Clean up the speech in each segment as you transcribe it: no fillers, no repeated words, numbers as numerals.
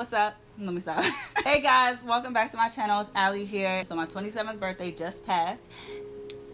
what's up? Let me stop. Hey guys, welcome back to my channel. It's Ali here. So my 27th birthday just passed.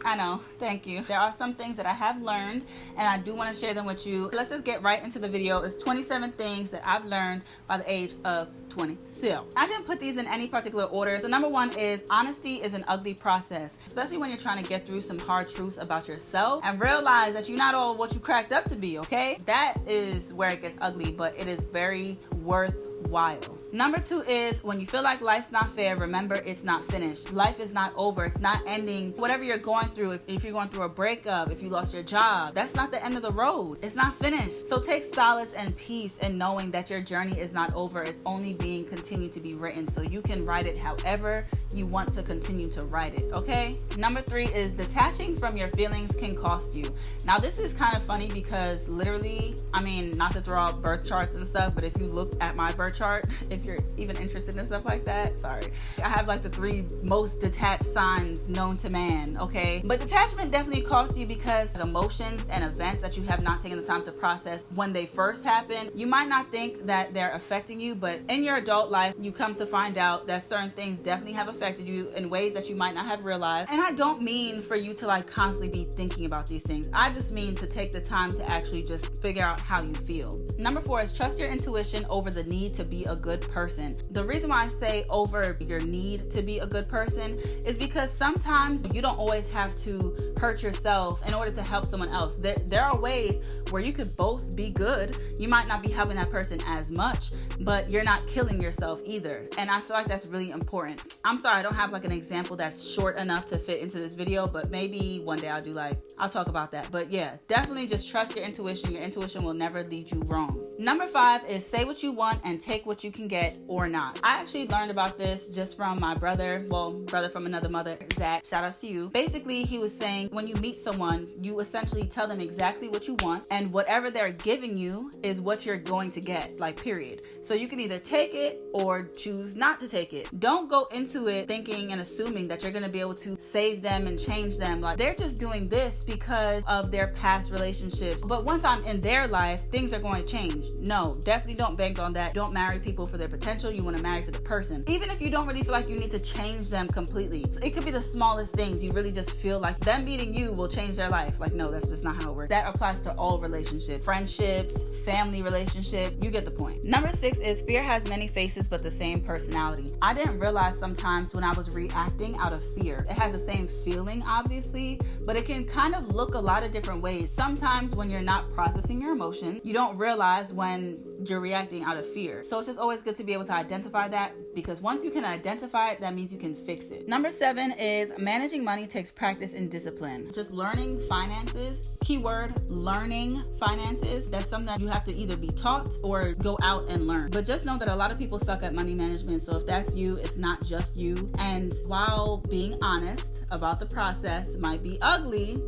I know, thank you. There are some things that I have learned and I do want to share them with you. Let's just get right into the video. It's 27 things that I've learned by the age of 20 still. I didn't put these in any particular order. So number one is honesty is an ugly process, especially when you're trying to get through some hard truths about yourself and realize that you're not all what you cracked up to be, okay? That is where it gets ugly, but it is very worthwhile. Number two is when you feel like life's not fair, remember it's not finished. Life is not over. It's not ending. Whatever you're going through, if you're going through a breakup, if you lost your job, that's not the end of the road. It's not finished. So take solace and peace in knowing that your journey is not over. It's only being continued to be written, so you can write it however you want to continue to write it, okay? Number three is detaching from your feelings can cost you. Now this is kind of funny because literally, I mean, not to throw out birth charts and stuff, but if you look at my birth chart, if you're even interested in stuff like that, sorry, I have like the 3 most detached signs known to man, okay? But detachment definitely costs you because emotions and events that you have not taken the time to process when they first happen, you might not think that they're affecting you, but in your adult life, you come to find out that certain things definitely have affected you in ways that you might not have realized. And I don't mean for you to like constantly be thinking about these things. I just mean to take the time to actually just figure out how you feel. Number 4 is trust your intuition over the need to be a good person. The reason why I say over your need to be a good person is because sometimes you don't always have to hurt yourself in order to help someone else. There are ways where you could both be good. You might not be helping that person as much, but you're not killing yourself either. And I feel like that's really important. I'm sorry, I don't have like an example that's short enough to fit into this video, but maybe one day I'll talk about that. But yeah, definitely just trust your intuition. Your intuition will never lead you wrong. Number 5 is say what you want and take what you can get or not. I actually learned about this just from my brother from another mother, Zach, shout out to you. Basically, he was saying when you meet someone, you essentially tell them exactly what you want, and whatever they're giving you is what you're going to get, like period. So you can either take it or choose not to take it. Don't go into it thinking and assuming that you're going to be able to save them and change them. Like they're just doing this because of their past relationships, but once I'm in their life, things are going to change. No, definitely don't bank on that. Don't marry people for their potential. You want to marry for the person. Even if you don't really feel like you need to change them completely, it could be the smallest things. You really just feel like them meeting you will change their life. Like, no, that's just not how it works. That applies to all relationships, friendships, family relationships. You get the point. Number 6 is fear has many faces but the same personality. I didn't realize sometimes when I was reacting out of fear. It has the same feeling, obviously, but it can kind of look a lot of different ways. Sometimes when you're not processing your emotion, you don't realize when you're reacting out of fear. So it's just always good to be able to identify that, because once you can identify it, that means you can fix it. Number 7 is managing money takes practice and discipline. Just learning finances, keyword learning finances. That's something that you have to either be taught or go out and learn. But just know that a lot of people suck at money management. So if that's you, it's not just you. And while being honest about the process might be ugly,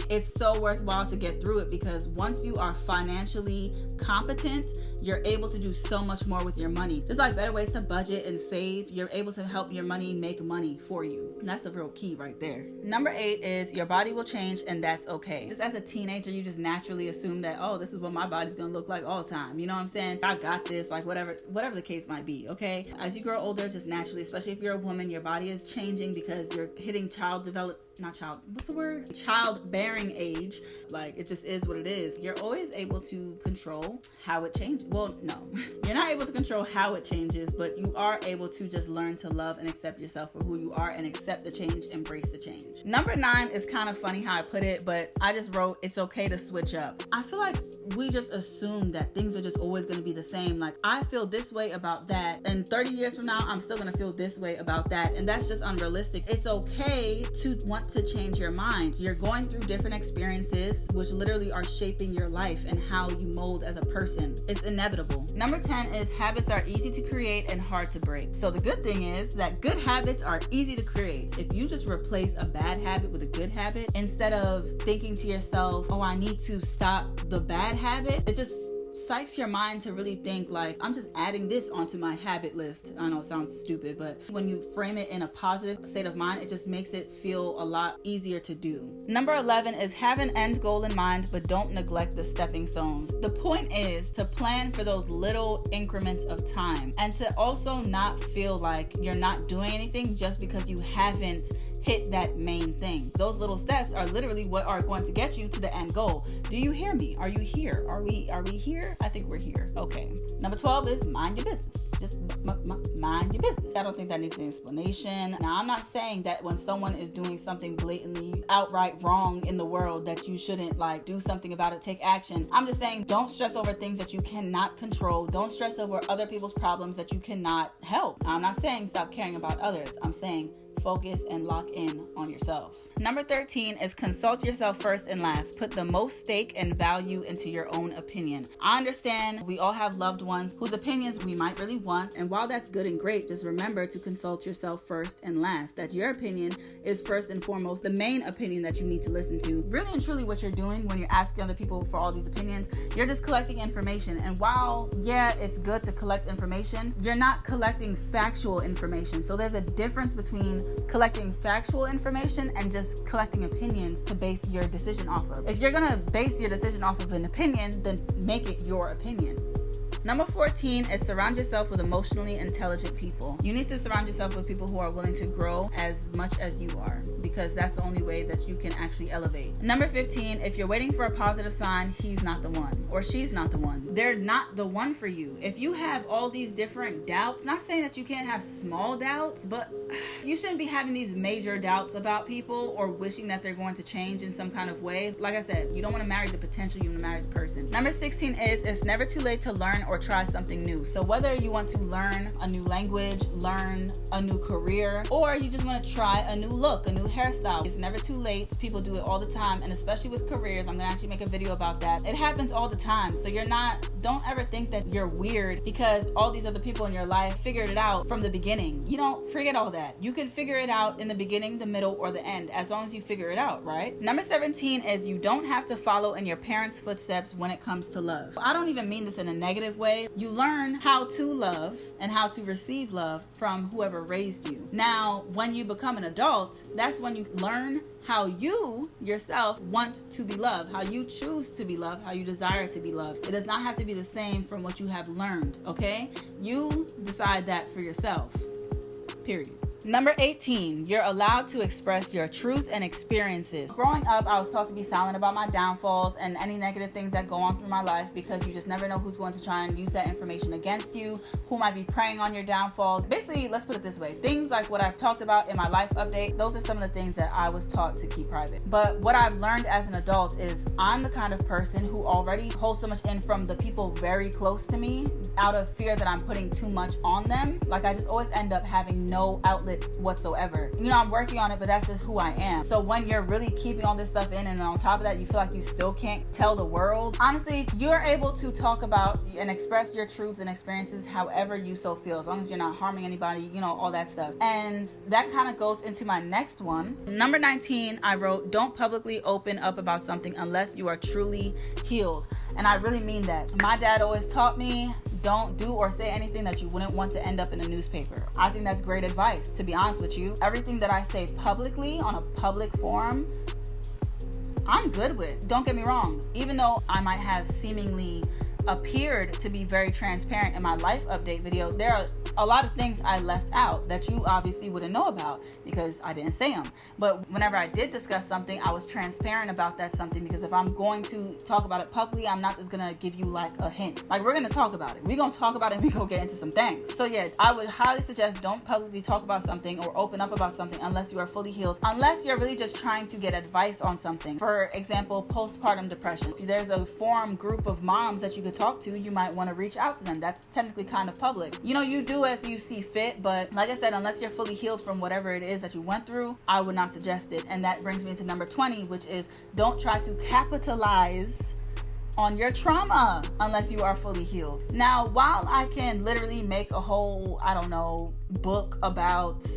it's so worthwhile to get through it, because once you are financially competent, you're able to do so much more with your money. Just like better ways to budget and save, you're able to help your money make money for you. And that's a real key right there. Number 8 is your body will change and that's okay. Just as a teenager, you just naturally assume that, oh, this is what my body's gonna look like all the time. You know what I'm saying? I got this, like whatever the case might be, okay? As you grow older, just naturally, especially if you're a woman, your body is changing because you're hitting childbearing age. Like it just is what it is. You're always able to control how it changes. Well, no, you're not able to control how it changes, but you are able to just learn to love and accept yourself for who you are and accept the change, embrace the change. Number 9 is kind of funny how I put it, but I just wrote, it's okay to switch up. I feel like we just assume that things are just always going to be the same. Like I feel this way about that, and 30 years from now, I'm still going to feel this way about that. And that's just unrealistic. It's okay to want to change your mind. You're going through different experiences, which literally are shaping your life and how you mold as a person. It's inevitable. Number 10 is habits are easy to create and hard to break. So the good thing is that good habits are easy to create. If you just replace a bad habit with a good habit, instead of thinking to yourself, oh, I need to stop the bad habit, it just psychs your mind to really think like, I'm just adding this onto my habit list. I know it sounds stupid, but when you frame it in a positive state of mind, it just makes it feel a lot easier to do. Number 11 is have an end goal in mind, but don't neglect the stepping stones. The point is to plan for those little increments of time and to also not feel like you're not doing anything just because you haven't hit that main thing. Those little steps are literally what are going to get you to the end goal. Do you hear me? Are you here? Are we here? I think we're here. Okay. Number 12 is mind your business. Just mind your business. I don't think that needs an explanation. Now, I'm not saying that when someone is doing something blatantly outright wrong in the world that you shouldn't like do something about it, take action. I'm just saying don't stress over things that you cannot control. Don't stress over other people's problems that you cannot help. I'm not saying stop caring about others. I'm saying focus and lock in on yourself. Number 13 is consult yourself first and last. Put the most stake and value into your own opinion. I understand we all have loved ones whose opinions we might really want, and while that's good and great, just remember to consult yourself first and last. That your opinion is first and foremost the main opinion that you need to listen to. Really and truly what you're doing when you're asking other people for all these opinions, you're just collecting information. And while, yeah, it's good to collect information, you're not collecting factual information. So there's a difference between collecting factual information and just collecting opinions to base your decision off of. If you're gonna base your decision off of an opinion, then make it your opinion. Number 14 is surround yourself with emotionally intelligent people. You need to surround yourself with people who are willing to grow as much as you are, because that's the only way that you can actually elevate. Number 15, if you're waiting for a positive sign, he's not the one or she's not the one. They're not the one for you. If you have all these different doubts, not saying that you can't have small doubts, but you shouldn't be having these major doubts about people or wishing that they're going to change in some kind of way. Like I said, you don't want to marry the potential, you want to marry the person. Number 16 is it's never too late to learn or try something new. So whether you want to learn a new language, learn a new career, or you just want to try a new look, a new hairstyle, it's never too late. People do it all the time, and especially with careers, I'm gonna actually make a video about that. It happens all the time. So don't ever think that you're weird because all these other people in your life figured it out from the beginning. You don't forget all that. You can figure it out in the beginning, the middle, or the end, as long as you figure it out, right? Number 17 is you don't have to follow in your parents' footsteps when it comes to love. I don't even mean this in a negative way. You learn how to love and how to receive love from whoever raised you. Now, when you become an adult, that's when you learn how you yourself want to be loved, how you choose to be loved, how you desire to be loved. It does not have to be the same from what you have learned, okay? You decide that for yourself, period. Number 18, you're allowed to express your truth and experiences. Growing up, I was taught to be silent about my downfalls and any negative things that go on through my life because you just never know who's going to try and use that information against you, who might be preying on your downfalls. Basically, let's put it this way. Things like what I've talked about in my life update, those are some of the things that I was taught to keep private. But what I've learned as an adult is I'm the kind of person who already holds so much in from the people very close to me out of fear that I'm putting too much on them. Like I just always end up having no outlet whatsoever. You know, I'm working on it, but that's just who I am. So when you're really keeping all this stuff in and on top of that, you feel like you still can't tell the world. Honestly, you're able to talk about and express your truths and experiences however you so feel, as long as you're not harming anybody, you know, all that stuff. And that kind of goes into my next one. Number 19, I wrote, don't publicly open up about something unless you are truly healed. And I really mean that. My dad always taught me, don't do or say anything that you wouldn't want to end up in a newspaper. I think that's great advice, to be honest with you. Everything that I say publicly on a public forum, I'm good with. Don't get me wrong. Even though I might have seemingly appeared to be very transparent in my life update video, there are a lot of things I left out that you obviously wouldn't know about because I didn't say them. But whenever I did discuss something, I was transparent about that something, because if I'm going to talk about it publicly, I'm not just gonna give you like a hint. Like, we're gonna talk about it. We're gonna talk about it and we're gonna get into some things. So yes, I would highly suggest don't publicly talk about something or open up about something unless you are fully healed, unless you're really just trying to get advice on something. For example, postpartum depression. If there's a forum group of moms that you could talk to, you might want to reach out to them. That's technically kind of public. You know, you do as you see fit, but like I said, unless you're fully healed from whatever it is that you went through, I would not suggest it. And that brings me to number 20, which is don't try to capitalize on your trauma unless you are fully healed. Now, while I can literally make a whole, I don't know, book about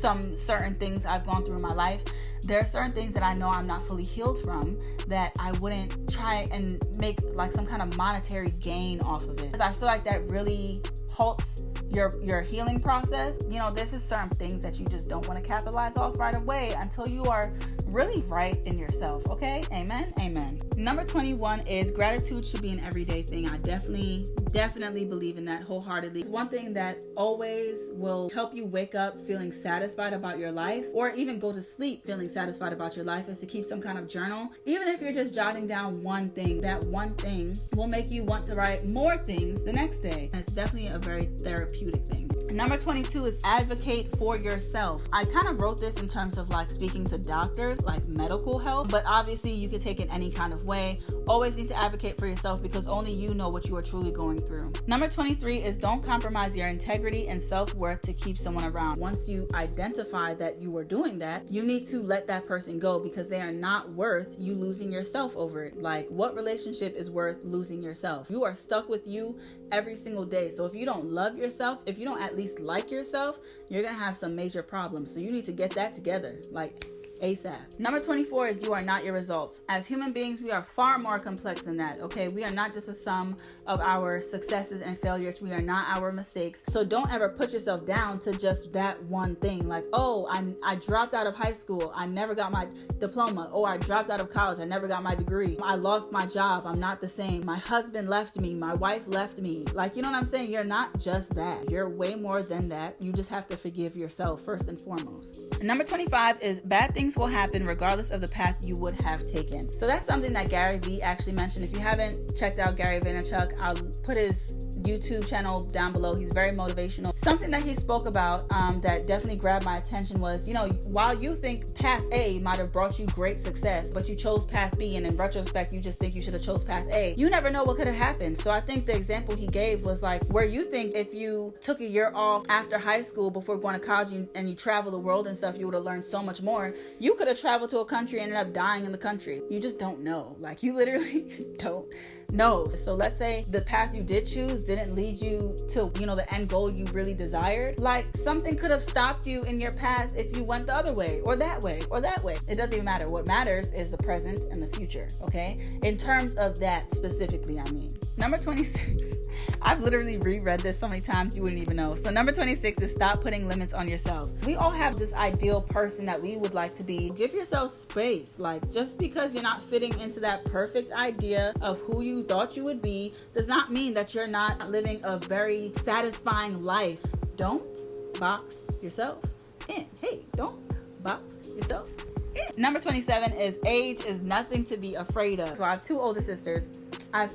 some certain things I've gone through in my life, there are certain things that I know I'm not fully healed from that I wouldn't try and make like some kind of monetary gain off of it, because I feel like that really halts your healing process. You know, there's just certain things that you just don't want to capitalize off right away until you are really right in yourself. Okay, amen, amen. Number 21 is gratitude should be an everyday thing. I definitely believe in that wholeheartedly. It's one thing that always will help you wake up feeling satisfied about your life, or even go to sleep feeling satisfied about your life, is to keep some kind of journal. Even if you're just jotting down one thing, that one thing will make you want to write more things the next day. And it's definitely a very therapeutic thing. Number 22 is advocate for yourself. I kind of wrote this in terms of like speaking to doctors, like medical help, but obviously you could take it any kind of way. Always need to advocate for yourself, because only you know what you are truly going through. Number 23 is don't compromise your integrity and self-worth to keep someone around. Once you identify that you are doing that, you need to let that person go, because they are not worth you losing yourself over it. Like, what relationship is worth losing yourself? You are stuck with you every single day. So if you don't love yourself, if you don't at least like yourself, you're gonna have some major problems. So you need to get that together, like ASAP. Number 24 is you are not your results. As human beings, we are far more complex than that. Okay, we are not just a sum of our successes and failures. We are not our mistakes. So don't ever put yourself down to just that one thing. Like, oh, I dropped out of high school, I never got my diploma. Or I dropped out of college, I never got my degree. I lost my job, I'm not the same. My husband left me, my wife left me. Like, you know what I'm saying? You're not just that. You're way more than that. You just have to forgive yourself first and foremost. And number 25 is bad things will happen regardless of the path you would have taken. So that's something that Gary Vee actually mentioned. If you haven't checked out Gary Vaynerchuk, I'll put his YouTube channel down below. He's very motivational. Something that he spoke about that definitely grabbed my attention was, you know, while you think path A might have brought you great success, but you chose path B, and in retrospect you just think you should have chose path A, you never know what could have happened. So I think the example he gave was like, where you think if you took a year off after high school before going to college and you travel the world and stuff, you would have learned so much more. You could have traveled to a country and ended up dying in the country. You just don't know. Like, you literally don't know. So let's say the path you did choose didn't lead you to, you know, the end goal you really desired. Like, something could have stopped you in your path if you went the other way or that way or that way. It doesn't even matter. What matters is the present and the future. Okay, in terms of that specifically, I mean. Number 26, I've literally reread this so many times you wouldn't even know. So number 26 is stop putting limits on yourself. We all have this ideal person that we would like to be. Give yourself space. Like, just because you're not fitting into that perfect idea of who you thought you would be does not mean that you're not living a very satisfying life. Don't box yourself in. Hey, don't box yourself in. Number 27 is age is nothing to be afraid of. So I have two older sisters. I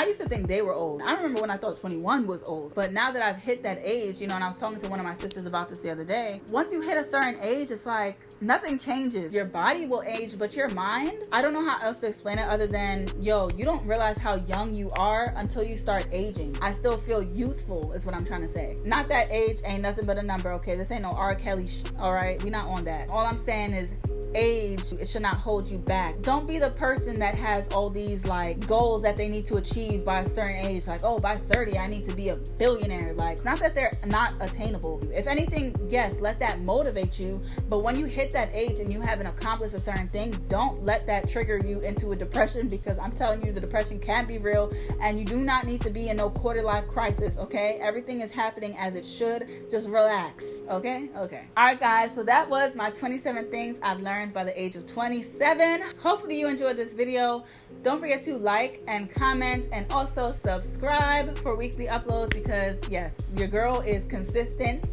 used to think they were old. I remember when I thought 21 was old. But now that I've hit that age, you know, and I was talking to one of my sisters about this the other day, once you hit a certain age, it's like nothing changes. Your body will age, but your mind, I don't know how else to explain it other than, yo, you don't realize how young you are until you start aging. I still feel youthful is what I'm trying to say. Not that age ain't nothing but a number, okay? This ain't no R. Kelly all right? We not on that. All I'm saying is age, it should not hold you back. Don't be the person that has all these like goals that they need to achieve by a certain age. Like, oh, by 30 I need to be a billionaire. Like, not that they're not attainable. If anything, yes, let that motivate you. But when you hit that age and you haven't accomplished a certain thing, don't let that trigger you into a depression, because I'm telling you, the depression can be real, and you do not need to be in no quarter life crisis. Okay, everything is happening as it should. Just relax. Okay. All right, guys, so that was my 27 things I've learned by the age of 27. Hopefully you enjoyed this video. Don't forget to like and comment, and also subscribe for weekly uploads, because yes, your girl is consistent.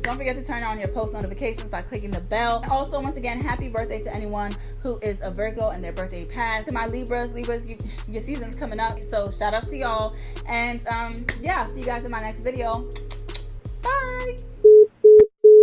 Don't forget to turn on your post notifications by clicking the bell. Also, once again, happy birthday to anyone who is a Virgo and their birthday passed. To my Libras, your season's coming up, so shout out to y'all. And yeah, I'll see you guys in my next video. Bye.